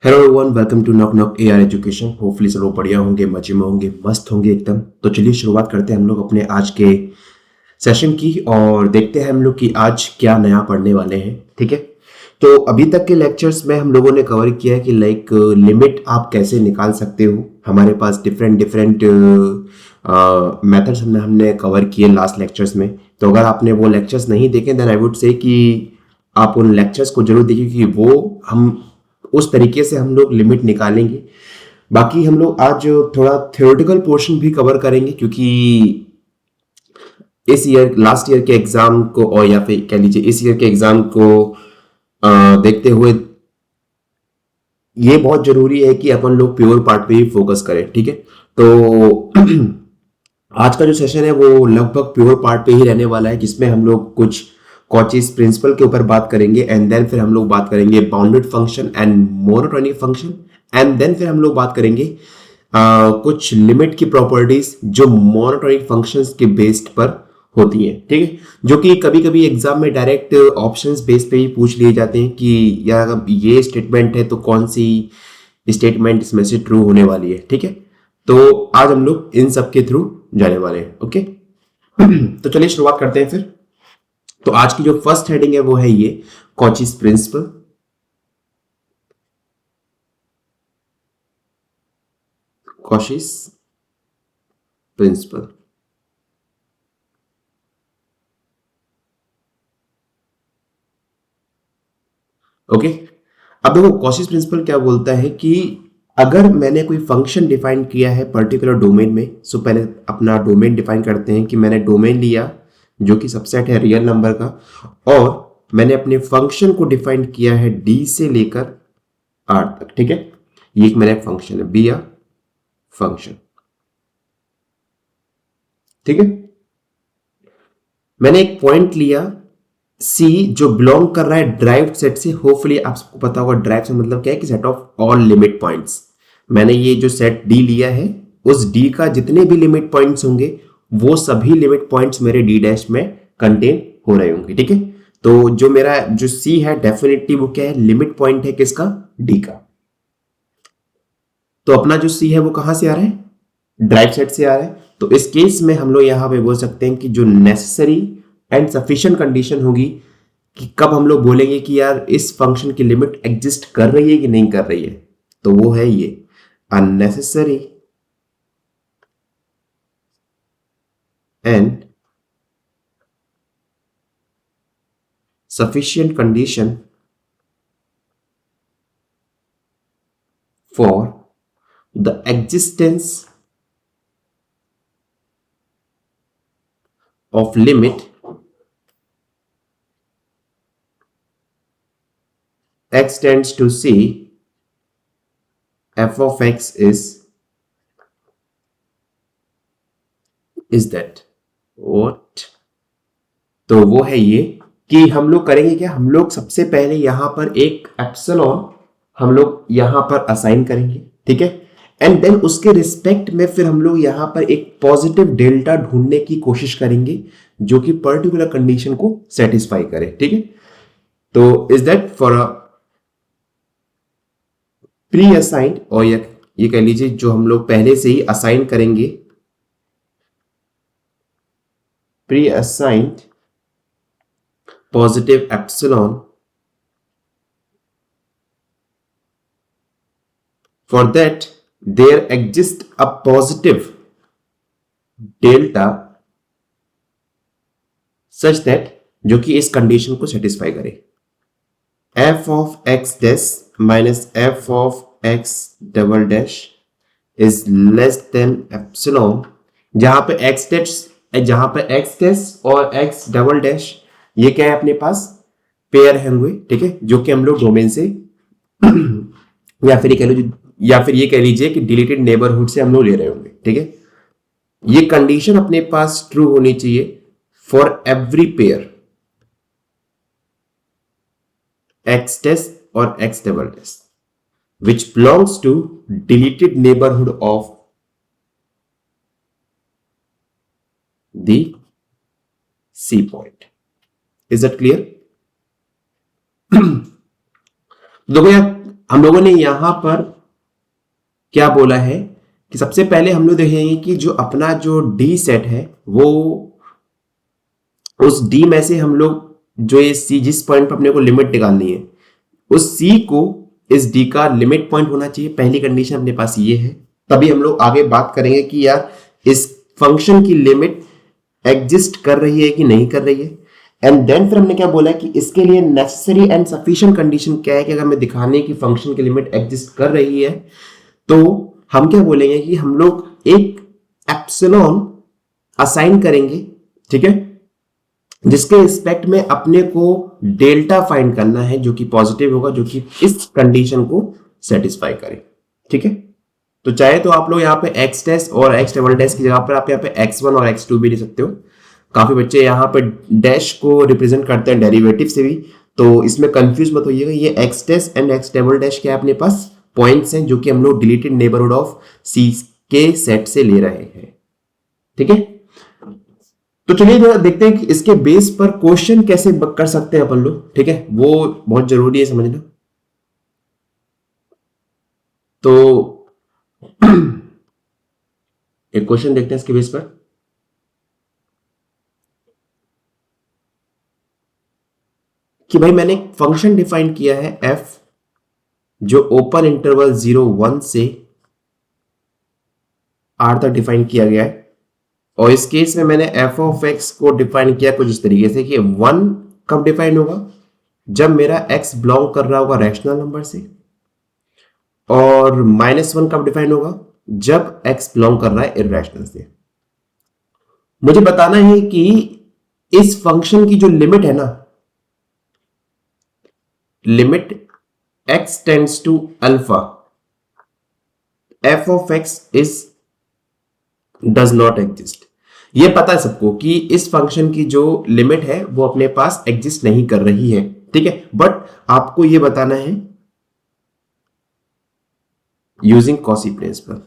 Hello everyone, welcome to knock knock AR education. Hopefully सब लोग बढ़िया होंगे, मजे में होंगे, मस्त होंगे एकदम। तो चलिए शुरुआत करते हैं हम लोग अपने आज के सेशन की और देखते हैं हम लोग कि आज क्या नया पढ़ने वाले हैं। ठीक है, तो अभी तक के लेक्चर्स में हम लोगों ने कवर किया है कि लाइक लिमिट आप कैसे निकाल सकते हो। हमारे पास डिफरेंट डिफरेंट मेथड्स हमने कवर किए लास्ट लेक्चर्स में। तो अगर आपने वो लेक्चर्स नहीं देखे देन आई वुड से कि आप उन लेक्चर्स को जरूर देखिए कि वो हम उस तरीके से हम लोग लिमिट निकालेंगे। बाकी हम लोग आज थोड़ा थ्योरेटिकल पोर्शन भी कवर करेंगे क्योंकि इस ईयर लास्ट ईयर के एग्जाम को और या फिर कह लीजिए इस ईयर के एग्जाम को देखते हुए ये बहुत जरूरी है कि अपन लोग प्योर पार्ट पे ही फोकस करें। ठीक है, तो आज का जो सेशन है वो लगभग प्योर पार्ट पे ही रहने वाला है, जिसमें हम लोग कुछ कॉचीज प्रिंसिपल के ऊपर बात करेंगे एंड देन फिर हम लोग बात करेंगे bounded function and monotonic function and then फिर हम लोग बात करेंगे कुछ लिमिट की प्रॉपर्टीज जो मोनोटोनिक फंक्शंस के बेस्ड पर होती हैं। ठीक है, जो कि कभी कभी एग्जाम में डायरेक्ट ऑप्शंस बेस पे ही पूछ लिए जाते हैं कि यार ये स्टेटमेंट है तो कौन सी स्टेटमेंट इसमें से ट्रू होने वाली है। ठीक है, तो आज हम लोग इन सब के थ्रू जाने वाले हैं। ओके तो चलिए शुरुआत करते हैं फिर। तो आज की जो फर्स्ट हेडिंग है वो है ये Cauchy's principle. Cauchy's principle. Okay, अब देखो कॉचीज प्रिंसिपल क्या बोलता है कि अगर मैंने कोई फंक्शन डिफाइन किया है पर्टिकुलर डोमेन में, सो पहले अपना डोमेन डिफाइन करते हैं कि मैंने डोमेन लिया जो कि सबसेट है रियल नंबर का, और मैंने अपने फंक्शन को डिफाइन किया है डी से लेकर आर तक। ठीक है, ये एक मेरा फंक्शन है, बी आ फंक्शन। ठीक है, मैंने एक पॉइंट लिया सी जो बिलोंग कर रहा है ड्राइव सेट से। होपफुली आप सबको पता होगा ड्राइव से मतलब क्या है कि set of all limit points. मैंने ये जो सेट डी लिया है उस डी का जितने भी लिमिट पॉइंट्स होंगे वो सभी लिमिट पॉइंट्स मेरे डी डैश में कंटेन हो रहे होंगे। ठीक है, तो जो मेरा जो सी है डेफिनेटली वो क्या है, लिमिट पॉइंट है किसका, डी का। तो अपना जो सी है वो कहां से आ रहा है, ड्राइव सेट से आ रहा है। तो इस केस में हम लोग यहां पे बोल सकते हैं कि जो नेसेसरी एंड सफिशिएंट कंडीशन होगी कि कब हम लोग बोलेंगे कि यार इस फंक्शन की लिमिट एग्जिस्ट कर रही है कि नहीं कर रही है, तो वो है ये unnecessary and sufficient condition for the existence of limit x tends to c f of x is that what। तो वो है ये कि हम लोग करेंगे क्या, हम लोग सबसे पहले यहां पर एक एप्सिलॉन हम लोग यहां पर असाइन करेंगे। ठीक है, एंड देन उसके रिस्पेक्ट में फिर हम लोग यहां पर एक पॉजिटिव डेल्टा ढूंढने की कोशिश करेंगे जो कि पर्टिकुलर कंडीशन को सेटिस्फाई करे। ठीक है, तो is that for a pre assigned, और ये कह लीजिए जो हम लोग पहले से ही असाइन करेंगे pre assigned positive epsilon for that there exists a positive delta such that जो कि इस कंडीशन को सेटिस्फाई करे। f of x dash minus f of x double dash is less then epsilon, जहां पे x डैश और x double dash ये क्या है अपने पास पेयर है हुए। ठीक है, जो कि हम लोग डोमेन से या फिर ये कह लो या फिर ये कह लीजिए कि डिलीटेड नेबरहुड से हम लोग ले रहे होंगे। ठीक है, ये कंडीशन अपने पास ट्रू होनी चाहिए for every pair x test और x double test which belongs to deleted neighborhood of the C point. Is that clear? देखो यार, हम लोगों ने यहां पर क्या बोला है कि सबसे पहले हम लोग देखेंगे कि जो अपना जो डी सेट है वो उस डी में से हम लोग जो ये सी जिस पॉइंट पर अपने को लिमिट निकालनी है उस सी को इस डी का लिमिट पॉइंट होना चाहिए। पहली कंडीशन अपने पास ये है। तभी हम लोग आगे बात करेंगे कि यार इस फंक्शन की लिमिट एग्जिस्ट कर रही है कि नहीं कर रही है। एंड देन फिर हमने क्या बोला कि इसके लिए नेसेसरी एंड सफिशिएंट कंडीशन क्या है कि अगर मैं दिखाने की फंक्शन की लिमिट एग्जिस्ट कर रही है तो हम क्या बोलेंगे कि हम लोग एक एप्सिलॉन असाइन करेंगे, ठीक है, जिसके रिस्पेक्ट में अपने को डेल्टा फाइंड करना है जो कि पॉजिटिव होगा, जो कि इस कंडीशन को सेटिस्फाई करे, ठीक है। तो चाहे तो आप लोग यहाँ पे एक्स टेस्ट और एक्स डबल डैश की जगह पर आप यहाँ पे x1 और x2 भी ले सकते हो। काफी बच्चे यहाँ पे डैश को रिप्रेजेंट करते हैं डेरिवेटिव से भी, तो इसमें कंफ्यूज मत होइएगा। ये x test and x double dash क्या है अपने पास पॉइंट्स हैं जो कि हम लोग डिलीटेड नेबरहुड ऑफ सी के सेट से ले रहे हैं, ठीक है। तो चलिए देखते हैं कि इसके बेस पर क्वेश्चन कैसे कर सकते हैं अपन लोग, ठीक है, वो बहुत जरूरी है समझना। तो एक क्वेश्चन देखते हैं इसके बेस पर कि भाई मैंने एक फंक्शन डिफाइन किया है f जो ओपन इंटरवल 0 1 से r तक डिफाइन किया गया है। और इस केस में मैंने f ऑफ x को डिफाइन किया कुछ इस तरीके से कि 1 कब डिफाइन होगा, जब मेरा x बिलोंग कर रहा होगा रैशनल नंबर से, और -1 कब डिफाइन होगा, जब x बिलोंग कर रहा है इर्रेशनल से। मुझे बताना है कि इस फंक्शन की जो लिमिट है ना, limit x tends to alpha, f of x is does not exist. ये पता है सबको कि इस फंक्शन की जो लिमिट है वो अपने पास एग्जिस्ट नहीं कर रही है, ठीक है। बट आपको ये बताना है यूजिंग कॉची प्रिंसिपल।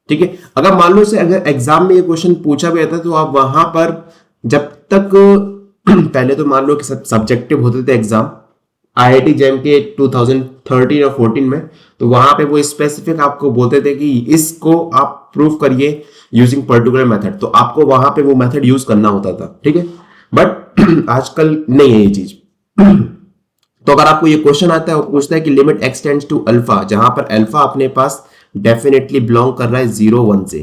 ठीक है, अगर मान लो से अगर एग्जाम में ये क्वेश्चन पूछा गया था तो आप वहां पर जब तक पहले तो मान लो कि सब सब्जेक्टिव होते थे एग्जाम आईआईटी जैम के 2013 और 14 में, तो वहां पे वो स्पेसिफिक आपको बोलते थे कि इसको आप प्रूव करिए यूजिंग पर्टिकुलर मेथड, तो आपको वहां पे वो मेथड यूज करना होता था, ठीक है। बट आजकल नहीं है ये चीज। तो अगर आपको ये क्वेश्चन आता है वो पूछता है कि limit x tends to alpha, जहां पर अल्फा अपने पास डेफिनेटली बिलोंग कर रहा है 0 1 से,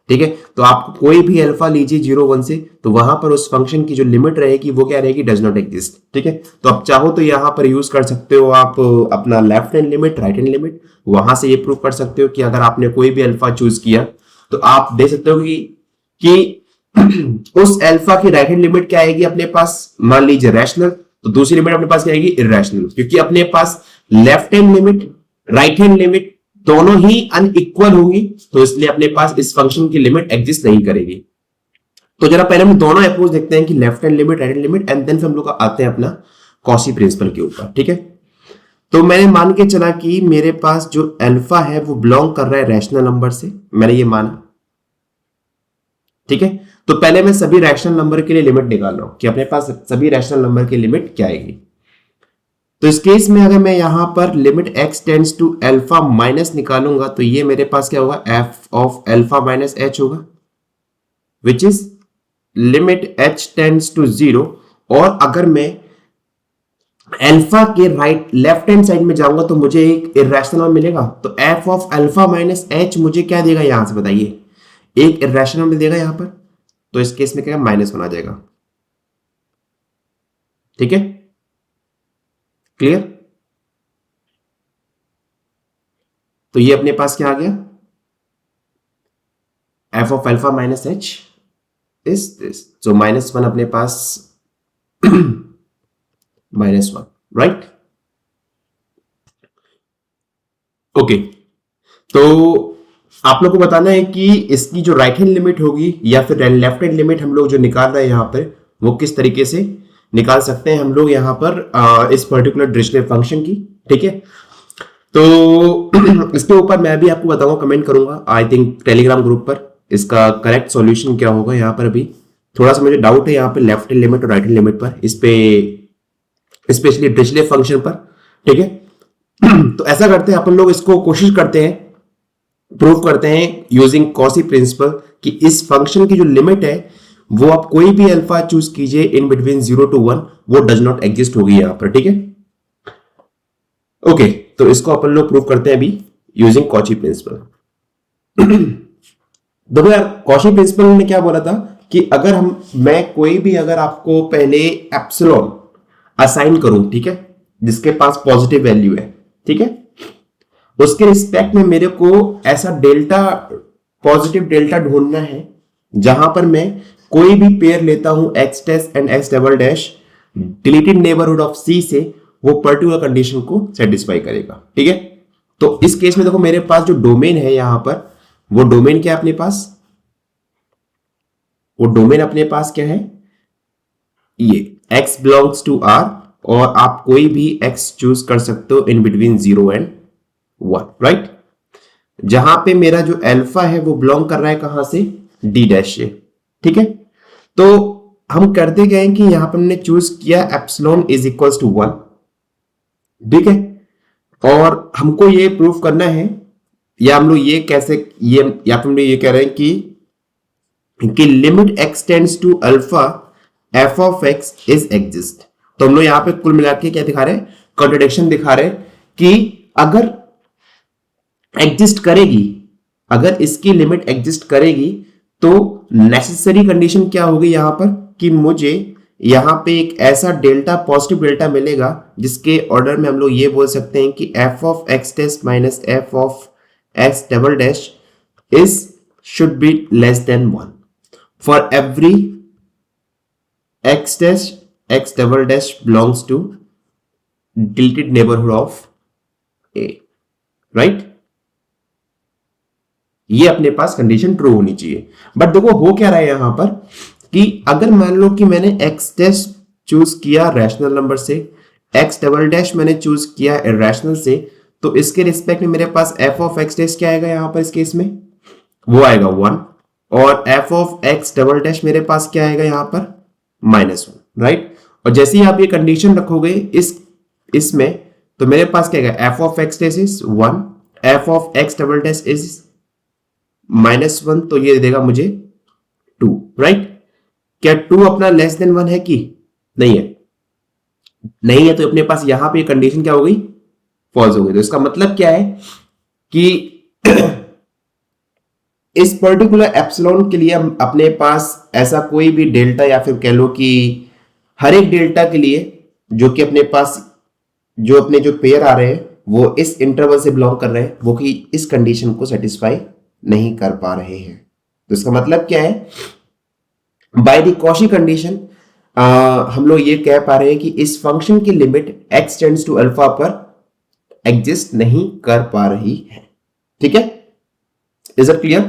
ठीक है। तो आप कोई भी अल्फा लीजिए 0 1 से, तो वहां पर उस फंक्शन की जो लिमिट रहेगी वो क्या रहेगी, डज नॉट एग्जिस्ट, ठीक है। तो आप चाहो तो यहां पर यूज कर सकते हो आप अपना left hand limit, right hand limit, वहां से ये प्रूव कर सकते हो कि अगर आपने कोई भी अल्फा चूज किया तो आप दे सकते हो कि उस अल्फा की राइट हैंड लिमिट क्या आएगी अपने पास, मान लीजिए रैशनल, तो दूसरी लिमिट अपने पास क्या आएगी, इर्रेशनल, क्योंकि अपने पास left hand limit right hand limit दोनों ही अनइक्वल होंगी, तो इसलिए अपने पास इस फंक्शन की लिमिट एग्जिस्ट नहीं करेगी। तो जरा पहले हम दोनों अप्रोच देखते हैं कि left hand limit, right hand limit, and then हम लोग आते हैं अपना कॉची प्रिंसिपल के ऊपर, ठीक है। तो मैंने मान के चला कि मेरे पास जो अल्फा है वो बिलोंग कर रहा है रैशनल नंबर से, मैंने ये माना, ठीक है। तो पहले मैं सभी रैशनल नंबर के लिए लिमिट निकाल रहा हूं कि अपने पास सभी रैशनल नंबर की लिमिट क्या आएगी। तो इस केस में अगर मैं यहां पर limit x tends to alpha minus निकालूंगा तो ये मेरे पास क्या होगा, f of alpha minus h होगा, which is limit h tends to 0। और अगर मैं अल्फा के राइट लेफ्ट हैंड साइड में जाऊंगा तो मुझे एक इर्रेशनल मिलेगा, तो f of alpha minus h मुझे क्या देगा, यहां से बताइए, एक इर्रेशनल में देगा यहां पर, तो इस केस में क्या -1 आ जाएगा, ठीक है, क्लियर। तो ये अपने पास क्या आ गया, f of alpha minus h is this, so -1 अपने पास -1, राइट, ओके। तो आप लोग को बताना है कि इसकी जो राइट हैंड लिमिट होगी या फिर लेफ्ट हैंड लिमिट हम लोग जो निकाल रहे हैं यहां पर वो किस तरीके से निकाल सकते हैं हम लोग यहां पर इस पर्टिकुलर डिरिचलेट फंक्शन की, ठीक है। तो इसके ऊपर मैं भी आपको बताऊंगा, कमेंट करूंगा आई थिंक टेलीग्राम ग्रुप पर, इसका करेक्ट सॉल्यूशन क्या होगा यहां पर अभी थोड़ा सा मुझे डाउट है यहाँ पे लेफ्ट हैंड लिमिट और राइट हैंड लिमिट पर, इस पे स्पेशली डिरिचलेट फंक्शन पर, ठीक है। तो ऐसा करते हैं अपन लोग, इसको कोशिश करते हैं, प्रूव करते हैं यूजिंग कॉसी प्रिंसिपल कि इस फंक्शन की जो लिमिट है वो आप कोई भी अल्फा चूज कीजिए इन बिटवीन 0 to 1, वो डज नॉट एग्जिस्ट होगी यहां पर, ठीक है। ओके, तो इसको अपन लोग प्रूव करते हैं अभी यूजिंग कॉची प्रिंसिपल। देखो यार, कॉची प्रिंसिपल ने क्या बोला था कि अगर मैं कोई भी अगर आपको पहले एप्सिलॉन असाइन करूं, ठीक है, जिसके पास पॉजिटिव वैल्यू है, ठीक है, उसके रिस्पेक्ट में मेरे को ऐसा डेल्टा, पॉजिटिव डेल्टा ढूंढना है जहां पर मैं कोई भी पेयर लेता हूं x dash and x double dash deleted neighbourhood of c से, वो पर्टिकुलर कंडीशन को सेटिस्फाई करेगा, ठीक है। तो इस केस में देखो मेरे पास जो डोमेन है यहां पर, वो डोमेन क्या है अपने पास, वो डोमेन अपने पास क्या है, ये x बिलोंग्स टू r, और आप कोई भी x चूज कर सकते हो इन बिटवीन 0 and 1, राइट। जहां पे मेरा जो अल्फा है वो बिलोंग कर रहा है कहां से, d डैश से, ठीक है। तो हम करते गए कि यहां पर हमने चूज किया एप्सिलॉन इज इक्वल्स टू 1, ठीक है, और हमको ये प्रूफ करना है, या हम लोग ये कैसे, ये या फिर हम लोग ये कह रहे हैं कि limit x tends to alpha f of x is exist. तो हम लोग यहां पे कुल मिला के क्या दिखा रहे हैं, कॉन्ट्रडिक्शन दिखा रहे हैं कि अगर एग्जिस्ट करेगी, अगर इसकी लिमिट एग्जिस्ट करेगी तो नेसेसरी कंडीशन क्या होगी यहां पर कि मुझे यहां पे एक ऐसा डेल्टा, पॉजिटिव डेल्टा मिलेगा जिसके ऑर्डर में हम लोग ये बोल सकते हैं कि f of x dash minus f of x double dash is should be less than 1 for every x dash x double dash belongs to deleted neighborhood of A, right? ये अपने पास कंडीशन ट्रू होनी चाहिए। But देखो हो क्या रहा है यहां पर कि अगर मान लो कि मैंने x डैश चूज किया रैशनल नंबर से, x डबल डैश मैंने चूज किया इरैशनल से, तो इसके रिस्पेक्ट में मेरे पास f ऑफ x डैश क्या आएगा यहां पर, इस केस में वो आएगा 1, और f of x double dash मेरे पास क्या आएगा यहां पर -1, राइट। और जैसे ही आप ये कंडीशन रखोगे इसमें, तो मेरे पास क्या आएगा, f of x dash is 1, f of x double dash is -1, तो ये देगा मुझे 2, राइट। क्या 2 अपना लेस देन 1 है कि नहीं है, नहीं है, तो अपने पास यहां पे कंडीशन क्या हो गई, फॉल्स हो गई। तो इसका मतलब क्या है कि इस पर्टिकुलर एप्सिलॉन के लिए हम अपने पास ऐसा कोई भी डेल्टा, या फिर कह लो कि हर एक डेल्टा के लिए जो कि अपने पास जो अपने जो पेयर आ रहे हैं वो इस इंटरवल से बिलोंग कर रहे हैं, वो कि इस कंडीशन को सेटिस्फाई नहीं कर पा रहे हैं। तो इसका मतलब क्या है, बाय द कॉची कंडीशन हम लोग ये कह पा रहे हैं कि इस फंक्शन की limit x tends to alpha पर एग्जिस्ट नहीं कर पा रही है, ठीक है। Is it clear?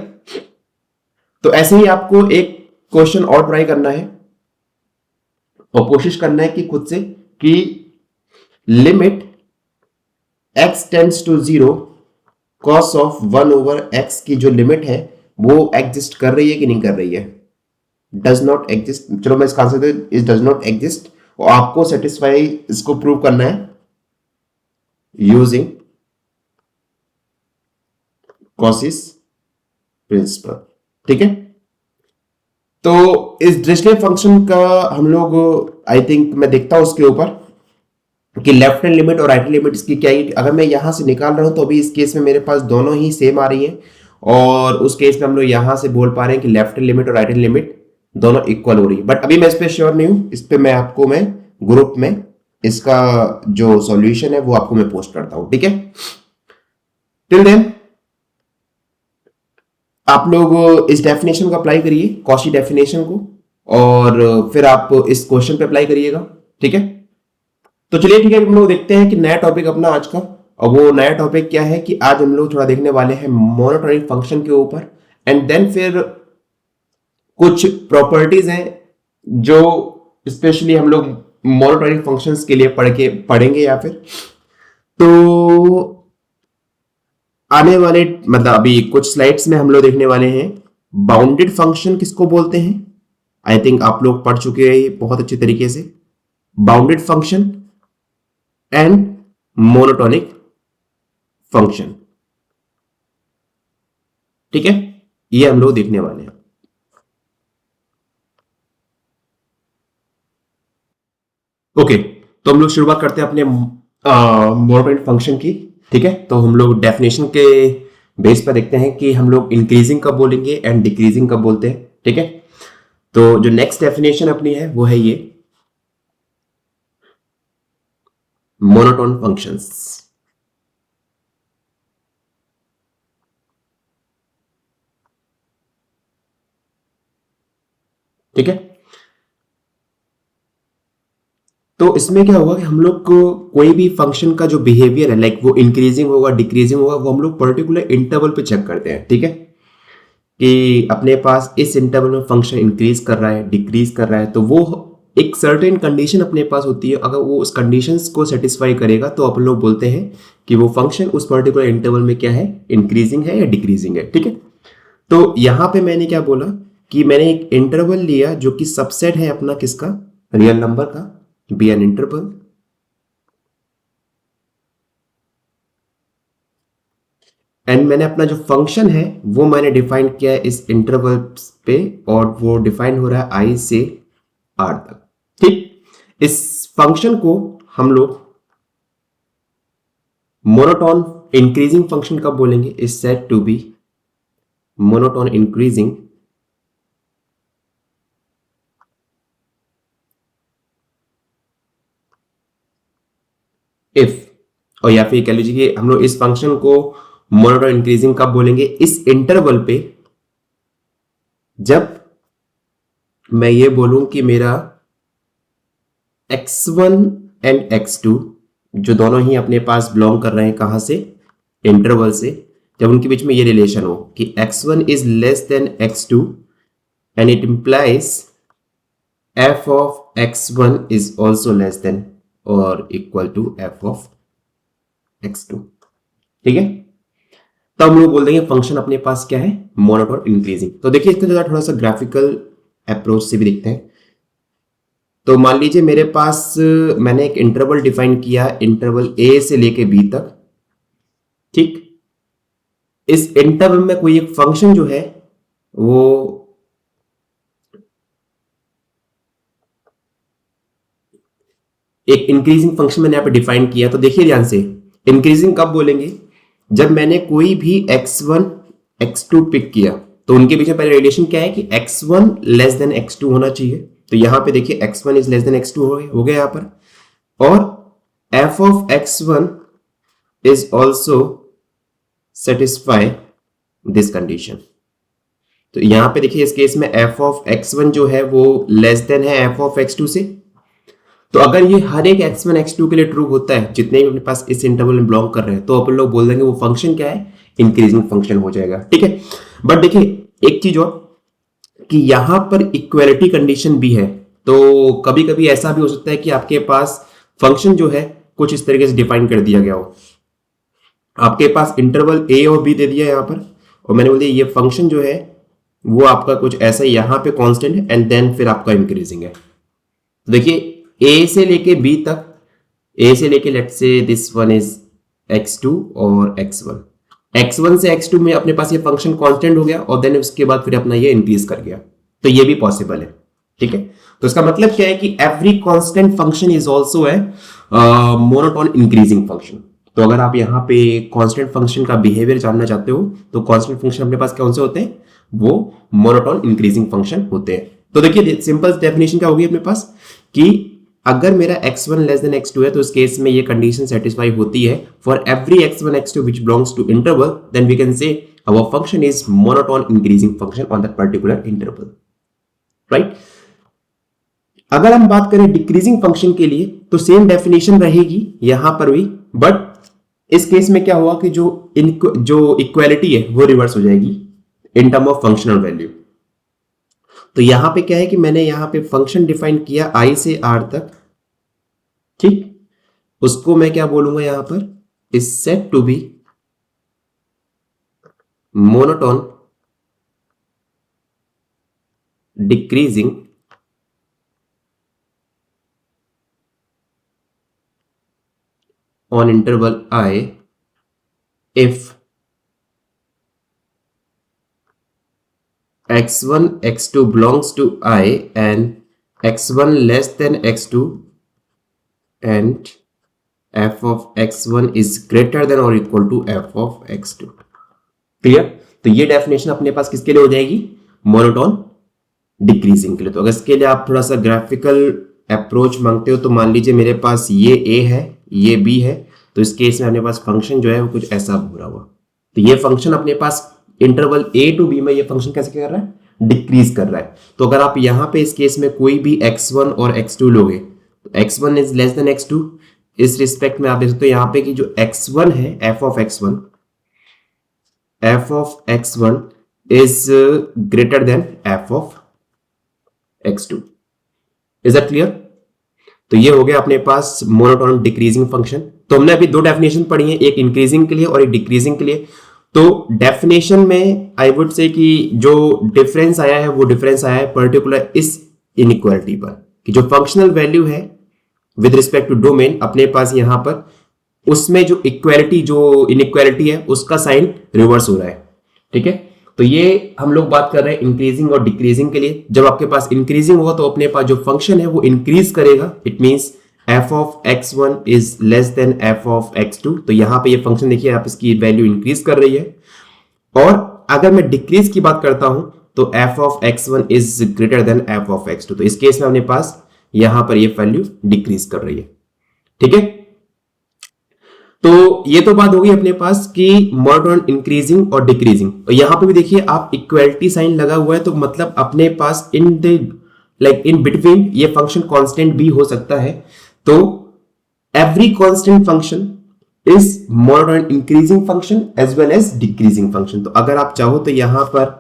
तो ऐसे ही आपको एक क्वेश्चन और ट्राई करना है और कोशिश करना है कि खुद से कि limit x tends to 0 cos of 1 over x की जो लिमिट है वो एग्जिस्ट कर रही है कि नहीं कर रही है, डज नॉट एग्जिस्ट। चलो मैं इसका answer is does not exist, और आपको सेटिस्फाई इसको प्रूव करना है यूजिंग कॉसीस प्रिंसिपल, ठीक है। तो इस डिरिचलेट फंक्शन का हम लोग आई थिंक मैं देखता हूं उसके ऊपर कि लेफ्ट हैंड लिमिट और राइट हैंड लिमिट इसकी क्या है। अगर मैं यहां से निकाल रहा हूं तो अभी इस केस में मेरे पास दोनों ही सेम आ रही हैं, और उस केस में हम लोग यहां से बोल पा रहे हैं कि लेफ्ट हैंड लिमिट और राइट हैंड लिमिट दोनों इक्वल हो रही है। बट अभी मैं इस पर श्योर नहीं हूं, इस पर मैं आपको मैं ग्रुप में इसका जो सॉल्यूशन है वो आपको मैं पोस्ट करता हूं, ठीक है। टिल देन आप लोग इस डेफिनेशन को अप्लाई करिए, कॉची डेफिनेशन को, और फिर आप इस क्वेश्चन पे अप्लाई करिएगा, ठीक है। तो चलिए ठीक है, हम लोग देखते हैं कि नया टॉपिक अपना आज का, और वो नया टॉपिक क्या है कि आज हम लोग थोड़ा देखने वाले हैं मोनोटोनिक फंक्शन के ऊपर, एंड देन फिर कुछ प्रॉपर्टीज हैं जो स्पेशली हम लोग मोनोटोनिक फंक्शंस के लिए पढ़ेंगे, या फिर तो आने वाले मतलब अभी कुछ स्लाइड्स में हम लोग देखने वाले हैं बाउंडेड फंक्शन किसको बोलते हैं, आई थिंक आप लोग पढ़ चुके हैं ये बहुत अच्छे तरीके से, bounded function and monotonic function. ठीक है, ये हम लोग देखने वाले हैं। ओके, तो हम लोग शुरुआत करते हैं अपने मोनोटोनिक फंक्शन की। ठीक है, तो हम लोग डेफिनेशन के बेस पर देखते हैं कि हम लोग इंक्रीजिंग कब बोलेंगे एंड डिक्रीजिंग कब बोलते हैं। ठीक है, तो जो नेक्स्ट डेफिनेशन अपनी है वो है ये मोनोटोन फंक्शंस। ठीक है, तो इसमें क्या होगा कि हम लोग को कोई भी फंक्शन का जो बिहेवियर है, लाइक वो इंक्रीजिंग होगा डिक्रीजिंग होगा, वो हम लोग पर्टिकुलर इंटरवल पे चेक करते हैं। ठीक है, कि अपने पास इस इंटरवल में फंक्शन इंक्रीज कर रहा है डिक्रीज कर रहा है, तो वो एक सर्टेन कंडीशन अपने पास होती है। अगर वो उस कंडीशंस को सेटिस्फाई करेगा तो अपन लोग बोलते हैं कि वो फंक्शन उस पर्टिकुलर इंटरवल में क्या है, इंक्रीजिंग है या डिक्रीजिंग है। ठीक है, तो यहां पे मैंने क्या बोला कि मैंने एक इंटरवल लिया जो कि सबसेट है अपना किसका, रियल नंबर का, बी एन इंटरवल, एंड मैंने अपना जो फंक्शन है वो मैंने डिफाइन किया है इस इंटरवल पे, और वो डिफाइन हो रहा है आई से आर तक। ठीक, इस फंक्शन को हम लोग मोनोटोन इंक्रीजिंग फंक्शन कब बोलेंगे, is said to be monotone increasing if, और या फिर कह लीजिए कि हम लोग इस फंक्शन को मोनोटोन इंक्रीजिंग कब बोलेंगे, इस इंटरवल पे जब मैं ये बोलूं कि मेरा x1 एंड x2 जो दोनों ही अपने पास बिलोंग कर रहे हैं कहां से, इंटरवल से, जब उनके बीच में ये रिलेशन हो कि x1 is less than x2 and it implies f of x1 is also less than और equal to f of x2। ठीक है, तब हम लोग बोल देंगे फंक्शन अपने पास क्या है, मोनोटोन इंक्रीजिंग। तो देखिए इसका जरा थोड़ा सा ग्राफिकल अप्रोच से भी देखते हैं। तो मान लीजिए मेरे पास मैंने एक इंटरवल डिफाइन किया, इंटरवल ए से लेके बी तक। ठीक, इस इंटरवल में कोई एक फंक्शन जो है वो एक इंक्रीजिंग फंक्शन मैंने यहां पे डिफाइन किया। तो देखिए ध्यान से, इंक्रीजिंग कब बोलेंगे, जब मैंने कोई भी x1 x2 पिक किया तो उनके बीच में पहले रिलेशन क्या है कि x1 लेस देन x2 होना चाहिए। तो यहां पे देखिए x1 is less than x2 हो गया यहां पर, और f of x1 is also satisfy this condition. तो यहां पे देखिए इस केस में f ऑफ x1 जो है वो लेस देन है f ऑफ x2 से। तो अगर ये हर एक x1 x2 के लिए ट्रू होता है, जितने भी अपने पास इस इंटरवल में बिलोंग कर रहे हैं, तो अपन लोग बोल देंगे वो फंक्शन क्या है, इंक्रीजिंग फंक्शन हो जाएगा। ठीक है, बट देखिए एक चीज और कि यहां पर इक्वालिटी कंडीशन भी है। तो कभी कभी ऐसा भी हो सकता है कि आपके पास फंक्शन जो है कुछ इस तरीके से डिफाइन कर दिया गया हो, आपके पास इंटरवल ए और बी दे दिया यहां पर, और मैंने बोल दिया ये फंक्शन जो है वो आपका कुछ ऐसा यहां पे कांस्टेंट है एंड देन फिर आपका इंक्रीजिंग है। तो देखिए ए से लेके बी तक, ए से लेके let's say this one is x2 और x1, x1 से x2 में अपने पास ये फंक्शन कांस्टेंट हो गया और देन उसके बाद फिर अपना ये इंक्रीज कर गया, तो ये भी पॉसिबल है। ठीक है, तो इसका मतलब क्या है कि every constant function is also a monotone increasing function. तो अगर आप यहाँ पे कांस्टेंट फंक्शन का बिहेवियर जानना चाहते हो तो कांस्टेंट फंक्शन अपने पास कौन से होते हैं, वो मोनोटोन इंक्रीजिंग फंक्शन होते हैं। तो देखिए सिंपल डेफिनेशन क्या होगी अपने पास कि अगर मेरा x1 लेस देन x2 है तो इस केस में ये कंडीशन सेटिस्फाई होती है for every x1 x2 which belongs to interval, then we can say our function is monotone increasing function on that particular interval, right. अगर हम बात करें डिक्रीजिंग फंक्शन के लिए तो सेम डेफिनेशन रहेगी यहां पर भी, बट इस केस में क्या हुआ कि जो इक्वालिटी है वो रिवर्स हो जाएगी in term of functional value. तो यहां पे क्या है कि मैंने यहां पे फंक्शन डिफाइन किया i से r तक। ठीक, उसको मैं क्या बोलूंगा यहां पर, is set to be monotone decreasing on interval I if x1 x2 belongs to I and x1 less than x2 and f of x1 is greater than or equal to f of x2। Clear? तो ये definition अपने पास किसके लिए हो जाएगी? Monotone decreasing के लिए। तो अगर इसके लिए आप थोड़ा सा ग्राफिकल अप्रोच मांगते हो तो मान लीजिए मेरे पास ये a है, ये b है, तो इस केस में अपने पास फंक्शन जो है वो कुछ ऐसा पूरा हुआ। तो ये फंक्शन अपने पास इंटरवल a टू b में ये फंक्शन कैसे कर रहा है? डिक्रीज कर रहा है। तो अगर आप यहाँ पे इस केस में कोई भी x1 और x2 लोगे तो x1 is less than x2, इस रिस्पेक्ट में आप देख सकते हो यहाँ पे कि जो x1 है f of x1 is greater than f of x2। Is that clear? तो ये हो गया अपने पास मोनोटोन डिक्रीजिंग फंक्शन। तो हमने अभी दो डेफिनेशन पढ़ी है, एक इंक्रीजिंग के लिए और एक डिक्रीजिंग के लिए। तो डेफिनेशन में आई वुड से कि जो डिफरेंस आया है वो डिफरेंस आया है पर्टिकुलर इस इनइक्वालिटी पर, कि जो फंक्शनल वैल्यू है विद रिस्पेक्ट टू डोमेन अपने पास यहां पर उसमें जो इक्वालिटी जो इनइक्वालिटी है उसका साइन रिवर्स हो रहा है। ठीक है, तो ये हम लोग बात कर रहे हैं इंक्रीजिंग और डिक्रीजिंग के लिए। जब आपके पास इंक्रीजिंग होगा तो अपने पास जो फंक्शन है वो इंक्रीज करेगा, it means f of x1 is less than f of x2। तो यहां पे ये फंक्शन देखिए आप इसकी वैल्यू इंक्रीज कर रही है। और अगर मैं डिक्रीज की बात करता हूं तो f of x1 is greater than f of x2। तो इस केस में अपने पास यहां पर ये वैल्यू डिक्रीज कर रही है। ठीक है, तो ये तो बात होगी अपने पास कि मोनोटोन इंक्रीजिंग और डिक्रीजिंग। और यहां पे भी देखिए आप इक्वलिटी साइन लगा हुआ है, तो मतलब अपने पास इन बिटवीन ये फंक्शन कांस्टेंट भी हो सकता है। तो every constant function is monotone increasing function as well as decreasing function. तो अगर आप चाहो तो यहां पर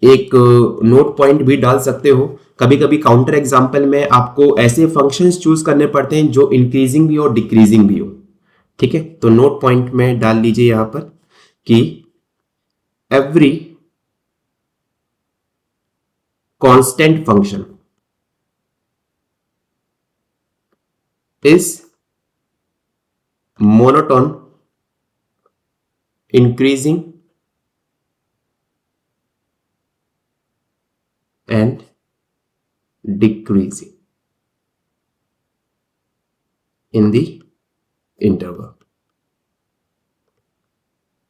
एक नोट पॉइंट भी डाल सकते हो। कभी कभी काउंटर एग्जांपल में आपको ऐसे फंक्शंस चूज करने पड़ते हैं जो इंक्रीजिंग भी हो डिक्रीजिंग भी हो। ठीक है, तो नोट पॉइंट में डाल लीजिए यहां पर कि every constant function is monotone increasing and decreasing in the interval।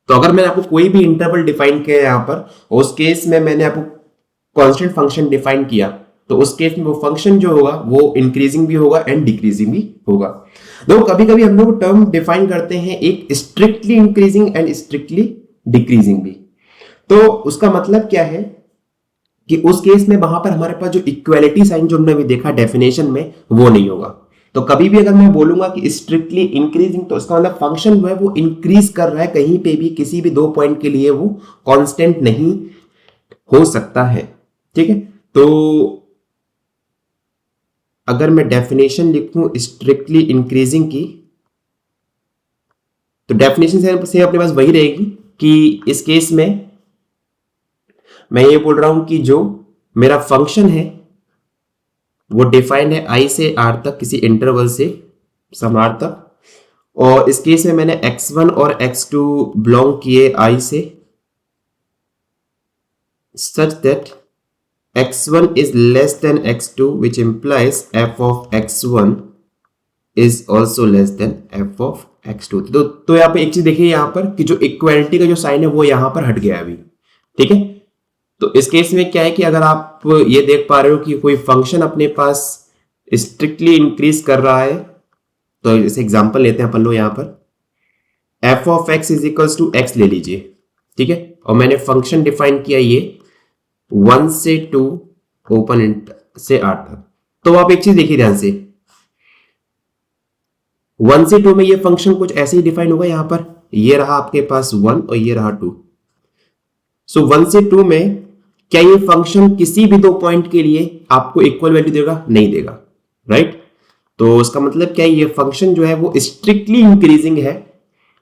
तो अगर मैंने आपको कोई भी इंटरवल डिफाइन किया यहां पर, उस केस में मैंने आपको कांस्टेंट फंक्शन डिफाइन किया, तो उस केस में वो फंक्शन जो होगा वो इंक्रीजिंग भी होगा एंड डिक्रीजिंग भी होगा। देखो कभी कभी हम लोग टर्म डिफाइन करते हैं एक strictly increasing and strictly decreasing भी। तो उसका मतलब क्या है कि उस केस में वहां पर हमारे पास जो इक्वालिटी साइन जो हमने अभी देखा डेफिनेशन में वो नहीं होगा। तो कभी भी अगर मैं बोलूंगा कि स्ट्रिक्टली इंक्रीजिंग तो उसका मतलब फंक्शन जो है वो इंक्रीज कर रहा है, कहीं पे भी किसी भी दो पॉइंट के लिए वो कांस्टेंट नहीं हो सकता है। ठीक है, तो अगर मैं डेफिनेशन लिखूं स्ट्रिक्टली इंक्रीजिंग की तो डेफिनेशन से अपने पास वही रहेगी कि इस केस में मैं ये बोल रहा हूं कि जो मेरा फंक्शन है वो डिफाइंड है i से r तक किसी इंटरवल से सम r तक, और इस केस में मैंने x1 और x2 बिलोंग किए i से such that x1 is less than x2 which implies f of x1 is also less than f of x2। तो यहाँ पे एक चीज देखिए यहाँ पर कि जो इक्वालिटी का जो साइन है वो यहाँ पर हट गया अभी। ठीक है, तो इस केस में क्या है कि अगर आप ये देख पा रहे हो कि कोई फंक्शन अपने पास स्ट्रिक्टली इंक्रीज कर रहा है, तो इसे एग्जांपल लेते हैं अपन लोग यहाँ पर f of x is equals to x ले लीजिए। ठीक है, और मैंने फंक्शन डिफाइन किया ये 1 से 2 ओपन से 8 तक। तो आप एक चीज देखिए ध्यान से, 1 से 2 में ये फंक्शन कुछ ऐसे ही डिफाइन होगा। यहां पर ये रहा आपके पास 1 और ये रहा 2। सो 1 से 2 में क्या ये फंक्शन किसी भी दो पॉइंट के लिए आपको इक्वल वैल्यू देगा? नहीं देगा, राइट। तो उसका मतलब क्या है, ये फंक्शन जो है वो स्ट्रिक्टली इंक्रीजिंग है।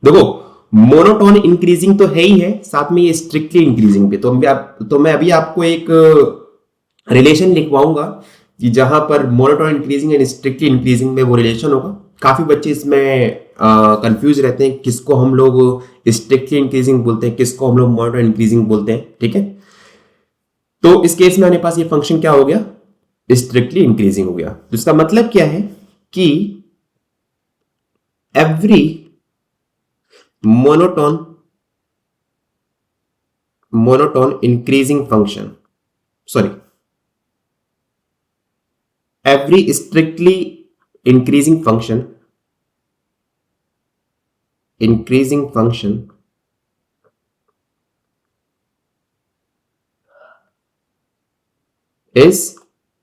देखो मोनोटोन इंक्रीजिंग तो है ही है, साथ में ये स्ट्रिक्टली इंक्रीजिंग भी। तो मैं अभी आपको एक रिलेशन लिखवाऊंगा कि जहां पर monotone increasing and strictly increasing में वो रिलेशन होगा। काफी बच्चे इसमें कंफ्यूज रहते हैं, किसको हम लोग स्ट्रिक्टली इंक्रीजिंग बोलते हैं, किसको हम लोग मॉडरेट इंक्रीजिंग बोलते हैं, ठीक है। तो इस केस में हमारे पास ये फंक्शन क्या हो गया, स्ट्रिक्टली इंक्रीजिंग हो गया। तो इसका मतलब क्या है कि every monotone increasing function, sorry, every strictly increasing function is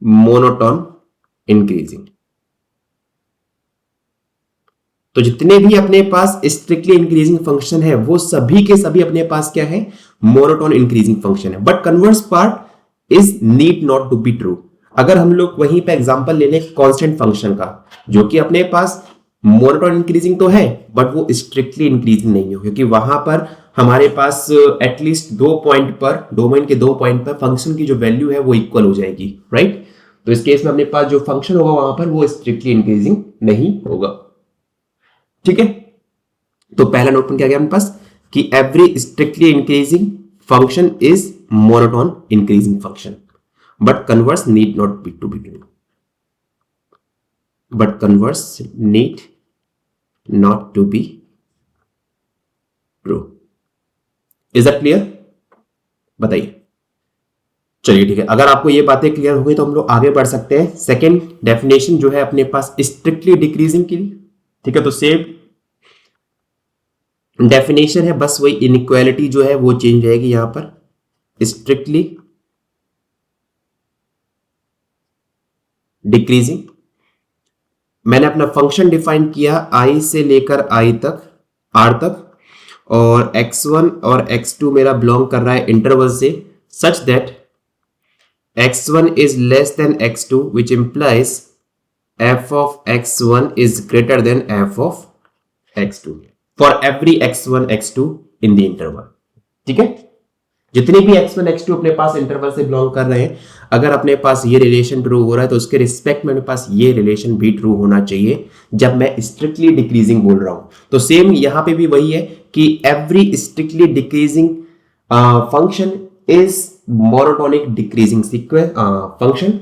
monotone increasing। तो जितने भी अपने पास स्ट्रिक्टली इंक्रीजिंग फंक्शन है वो सभी के सभी अपने पास क्या है, मोनोटोन इंक्रीजिंग फंक्शन है। But converse part is need not to be true. अगर हम लोग वहीं पे एग्जांपल ले लें कांस्टेंट फंक्शन का, जो कि अपने पास मोनोटोन इंक्रीजिंग तो है बट वो स्ट्रिक्टली इंक्रीजिंग नहीं है, क्योंकि वहां पर हमारे पास एटलीस्ट 2 पॉइंट पर, डोमेन के 2 पॉइंट पर फंक्शन की जो वैल्यू है वो इक्वल हो जाएगी, राइट। तो इस केस में अपने पास जो फंक्शन होगा वहां पर वो स्ट्रिक्टली इंक्रीजिंग नहीं होगा, ठीक है। तो पहला नोट पॉइंट क्या गया अपने पास कि every strictly increasing function is monotone increasing function, but converse need not be to be true, but converse need not to be true. Is that clear, बताइए। चलिए ठीक है, अगर आपको ये बातें क्लियर हो गई तो हम लोग आगे बढ़ सकते हैं सेकेंड डेफिनेशन जो है अपने पास स्ट्रिक्टली डिक्रीजिंग के लिए, ठीक है। तो सेम डेफिनेशन है, बस वही इनइक्वालिटी जो है वो चेंज रहेगी यहां पर। स्ट्रिक्टली डिक्रीजिंग, मैंने अपना फंक्शन डिफाइन किया i से लेकर i तक, r तक, और x1 और x2 मेरा बिलोंग कर रहा है इंटरवल से, such that x1 is less than x2, which implies f of x1 is greater than f of x2 for every x1 x2 in the interval, ठीक है। जितने भी x1 x2 अपने पास इंटरवल से बिलोंग कर रहे हैं, अगर अपने पास ये रिलेशन ट्रू हो रहा है तो उसके रिस्पेक्ट में अपने पास ये रिलेशन भी ट्रू होना चाहिए जब मैं स्ट्रिक्टली डिक्रीजिंग बोल रहा हूं। तो सेम यहां पे भी वही है कि every strictly decreasing function is monotonic decreasing sequence function,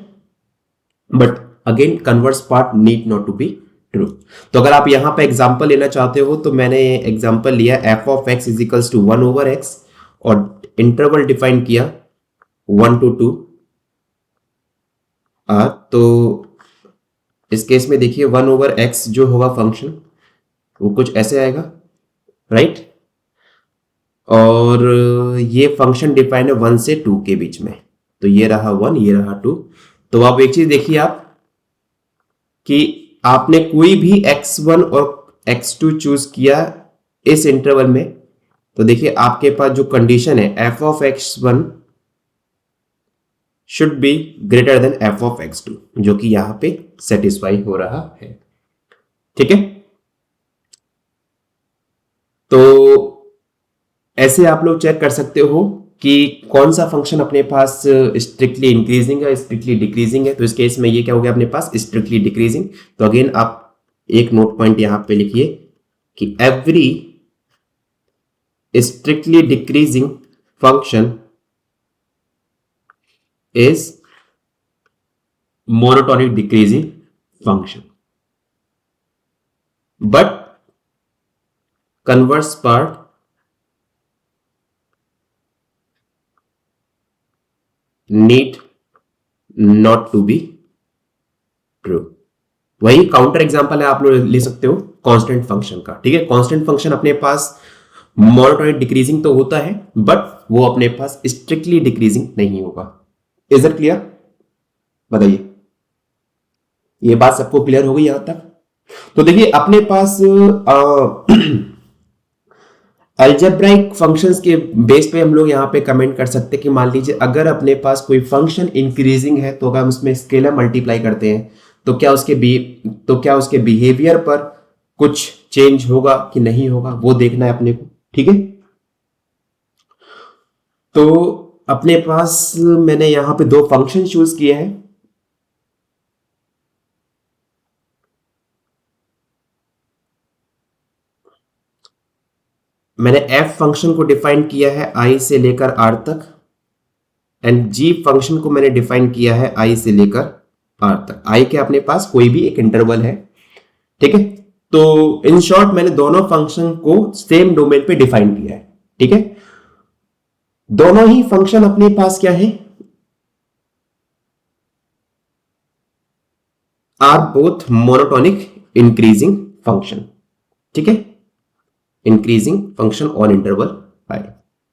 but again converse part need not to be true. तो अगर आप यहां पे एग्जांपल लेना चाहते हो तो मैंने एग्जांपल लिया f of x is equals to 1/x और इंटरवल डिफाइन किया 1 to 2। तो इस केस में देखिए 1/x जो होगा फंक्शन वो कुछ ऐसे आएगा, राइट। और ये फंक्शन डिफाइन है 1 से 2 के बीच में, तो ये रहा 1, ये रहा 2। तो आप एक चीज देखिए आप कि आपने कोई भी x1 और x2 चूज किया इस इंटरवल में, तो देखिए आपके पास जो कंडीशन है f of x1 should be greater than f of x2, जो कि यहां पे सेटिस्फाई हो रहा है, ठीक है। तो ऐसे आप लोग चेक कर सकते हो कि कौन सा फंक्शन अपने पास स्ट्रिक्टली इंक्रीजिंग है, स्ट्रिक्टली डिक्रीजिंग है। तो इस केस में ये क्या हो गया अपने पास, स्ट्रिक्टली डिक्रीजिंग। तो अगेन आप एक नोट पॉइंट यहां पे लिखिए कि every strictly decreasing function is monotonic decreasing function, but converse part need not to be true. वही काउंटर एग्जांपल है, आप लोग ले सकते हो कांस्टेंट फंक्शन का, ठीक है। कांस्टेंट फंक्शन अपने पास मोनोटोनिक डिक्रीजिंग तो होता है बट वो अपने पास स्ट्रिक्टली डिक्रीजिंग नहीं होगा। इज दैट क्लियर, बताइए। ये बात सबको क्लियर हो गई यहां तक। तो देखिए अपने पास अलजेब्राइक फंक्शंस के बेस पे हम लोग यहाँ पे कमेंट कर सकते हैं कि मान लीजिए अगर अपने पास कोई फंक्शन इंक्रीजिंग है तो अगर हम उसमें स्केलर मल्टीप्लाई करते हैं तो क्या उसके बिहेवियर पर कुछ चेंज होगा कि नहीं होगा, वो देखना है अपने को, ठीक है। तो अपने पास मैंने यहां पे 2 फंक्शन चूज किए हैं। मैंने एफ फंक्शन को डिफाइन किया है आई से लेकर आर तक, एंड जी फंक्शन को मैंने डिफाइन किया है आई से लेकर आर तक। आई के अपने पास कोई भी एक इंटरवल है, ठीक है। तो इन शॉर्ट मैंने दोनों फंक्शन को सेम डोमेन पे डिफाइन किया है, ठीक है। दोनों ही फंक्शन अपने पास क्या है, are both monotonic increasing function, ठीक है। Increasing function on interval I,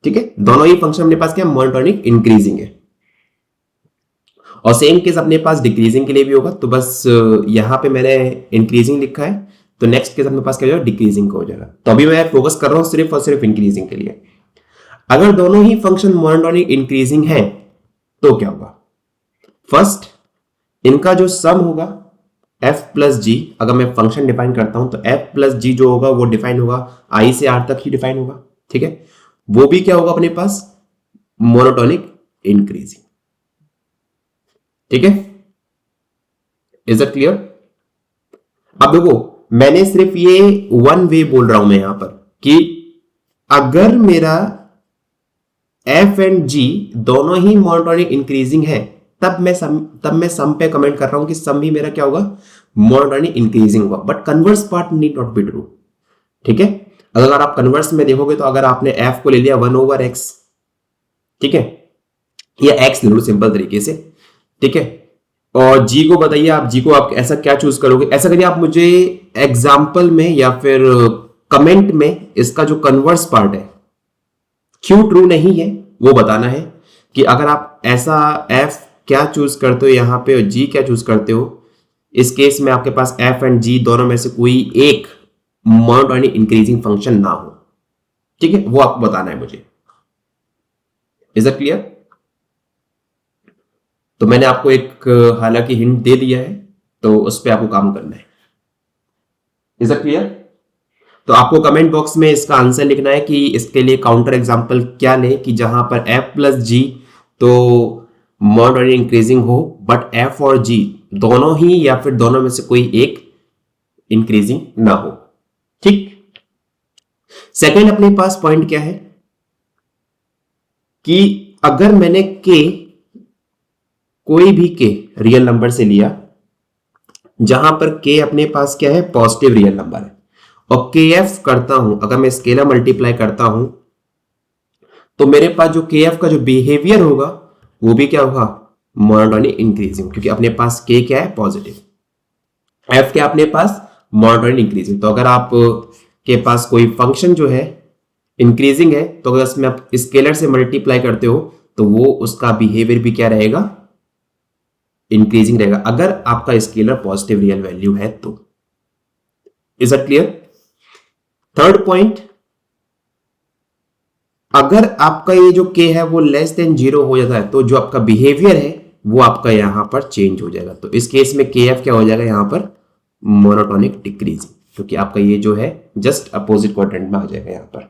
ठीक है। दोनों ही फंक्शन अपने पास क्या मोनोटोनिक इंक्रीजिंग है, और सेम केस अपने पास डिक्रीजिंग के लिए भी होगा। तो बस यहां पे मैंने इंक्रीजिंग लिखा है, तो नेक्स्ट केस अपने पास क्या हो जाएगा, डिक्रीजिंग का हो जाएगा। तो अभी मैं फोकस कर रहा हूं सिर्फ और सिर्फ इंक्रीजिंग के लिए। अगर दोनों ही फंक्शन मोनोटोनिक इंक्रीजिंग है तो क्या होगा, फर्स्ट इनका जो सम होगा f प्लस जी, अगर मैं फंक्शन डिफाइन करता हूं तो f प्लस जी जो होगा वो डिफाइन होगा i से r तक ही डिफाइन होगा, ठीक है। वो भी क्या होगा अपने पास, मोनोटोनिक इंक्रीजिंग, ठीक है। Is it clear? अब देखो मैंने सिर्फ ये वन वे बोल रहा हूं मैं यहां पर कि अगर मेरा f एंड g दोनों ही मोनोटोनिक इंक्रीजिंग है तब मैं सम पे कमेंट कर रहा हूं कि सम भी मेरा क्या होगा, मोनोटोनिक इंक्रीजिंग होगा। But converse part need not be true, ठीक है। अगर आप कन्वर्स में देखोगे तो अगर आपने f को ले लिया 1/x, ठीक है, या x ले लो सिंपल तरीके से, ठीक है, और g को बताइए आप g को आप ऐसा क्या चूज करोगे, ऐसा करिए आप मुझे एग्जाम्पल में या फिर कमेंट में इसका जो कन्वर्स पार्ट है क्यों ट्रू नहीं है वो बताना है, कि अगर आप ऐसा f क्या चूज करते हो यहां पे और g क्या चूज करते हो। इस केस में आपके पास f एंड g दोनों में से कोई एक मोनोटोनिक इंक्रीजिंग फंक्शन ना हो, ठीक है, वो आपको बताना है मुझे। Is it clear? तो मैंने आपको एक हालांकि हिंट दे दिया है, तो उस पर आपको काम करना है। Is it clear? तो आपको कमेंट बॉक्स में इसका आंसर लिखना है कि इसके लिए काउंटर एग्जांपल क्या ले कि जहां पर f प्लस जी तो मोनोटोनिक इंक्रीजिंग हो, बट f और g दोनों ही या फिर दोनों में से कोई एक इंक्रीजिंग ना हो, ठीक। सेकेंड अपने पास पॉइंट क्या है कि अगर मैंने k कोई भी k रियल नंबर से लिया जहां पर k अपने पास क्या है, पॉजिटिव रियल नंबर है, और kf करता हूं, अगर मैं स्केलर मल्टीप्लाई करता हूं तो मेरे पास जो kf का जो बिहेवियर होगा वो भी क्या होगा, मोनोटोनिक इंक्रीजिंग, क्योंकि अपने पास k क्या है, पॉजिटिव, f क्या अपने पास मोनोटोनिक इंक्रीजिंग। तो अगर आप के पास कोई फंक्शन जो है इंक्रीजिंग है तो अगर इसमें आप स्केलर से मल्टीप्लाई करते हो तो वो उसका बिहेवियर भी क्या रहेगा, इंक्रीजिंग रहेगा, अगर आपका स्केलर पॉजिटिव रियल वैल्यू है तो। Is it clear? Third point, अगर आपका ये जो k है वो लेस देन 0 हो जाता है तो जो आपका बिहेवियर है वो आपका यहां पर चेंज हो जाएगा। तो इस केस में kf क्या हो जाएगा यहां पर, मोनोटोनिक डिक्रीजिंग, क्योंकि आपका ये जो है जस्ट अपोजिट क्वाड्रेंट में आ जाएगा यहां पर।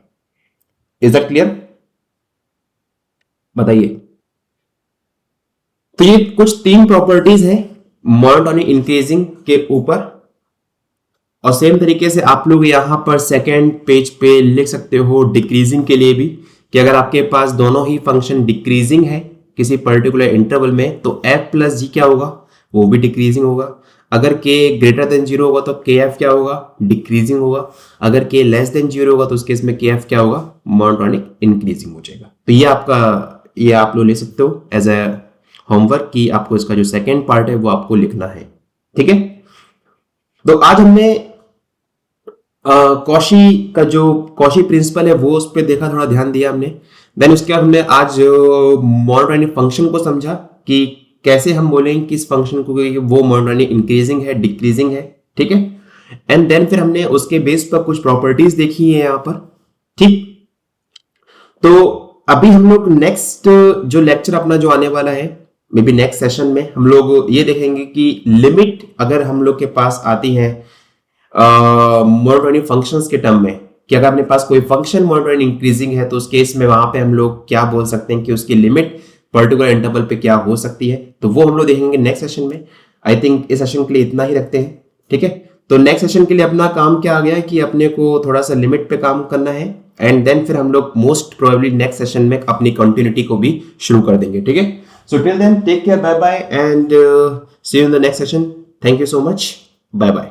Is that clear? बताइए। तो ये कुछ तीन प्रॉपर्टीज है मोनोटोनिक इंक्रीजिंग के ऊपर, और सेम तरीके से आप लोग यहां पर सेकेंड पेज पे लिख सकते हो डिक्रीजिंग के लिए भी, कि अगर आपके पास दोनों ही फंक्शन डिक्रीजिंग है किसी पर्टिकुलर इंटरवल में तो f प्लस जी क्या होगा, वो भी डिक्रीजिंग होगा। अगर k ग्रेटर देन 0 होगा तो kf क्या होगा, डिक्रीजिंग होगा। अगर k लेस देन 0 होगा तो उस केस में kf क्या होगा, मोनोटोनिक इंक्रीजिंग हो जाएगा। तो ये आपका, ये आप लोग ले सकते हो एज ए होमवर्क कि आपको इसका जो सेकेंड पार्ट है वो आपको लिखना है, ठीक है। तो आज हमने कॉशी का जो कॉशी प्रिंसिपल है वो उस पर देखा, थोड़ा ध्यान दिया हमने। देन उसके बाद हमने आज मोनोटोनिक फंक्शन को समझा कि कैसे हम बोलेंगे कि इस फंक्शन को वो मोनोटोनिक इंक्रीजिंग है, डिक्रीजिंग है, ठीक है। एंड देन फिर हमने उसके बेस पर कुछ प्रॉपर्टीज देखी है यहां पर, ठीक। तो अभी हम लोग नेक्स्ट जो लेक्चर अपना जो आने वाला है, मे बी नेक्स्ट सेशन में हम लोग ये देखेंगे कि लिमिट अगर हम लोग के पास आती है मोनोटोनिक फंक्शंस के टर्म में, कि अगर अपने पास कोई फंक्शन मोनोटोनिक इंक्रीजिंग है तो उस केस में वहां पे हम लोग क्या बोल सकते हैं कि उसकी लिमिट पर्टिकुलर इंटरवल पे क्या हो सकती है, तो वो हम लोग देखेंगे नेक्स्ट सेशन में। आई थिंक इस सेशन के लिए इतना ही रखते हैं, ठीक है। तो नेक्स्ट सेशन के लिए अपना काम क्या आ गया कि अपने को थोड़ा सा लिमिट पे काम करना है, एंड देन फिर हम लोग मोस्ट प्रोबेबली नेक्स्ट सेशन में अपनी कंटिन्यूटी को भी शुरू कर देंगे, ठीक है। So till then take care, bye bye, and see you in the next session. Thank you so much, bye bye.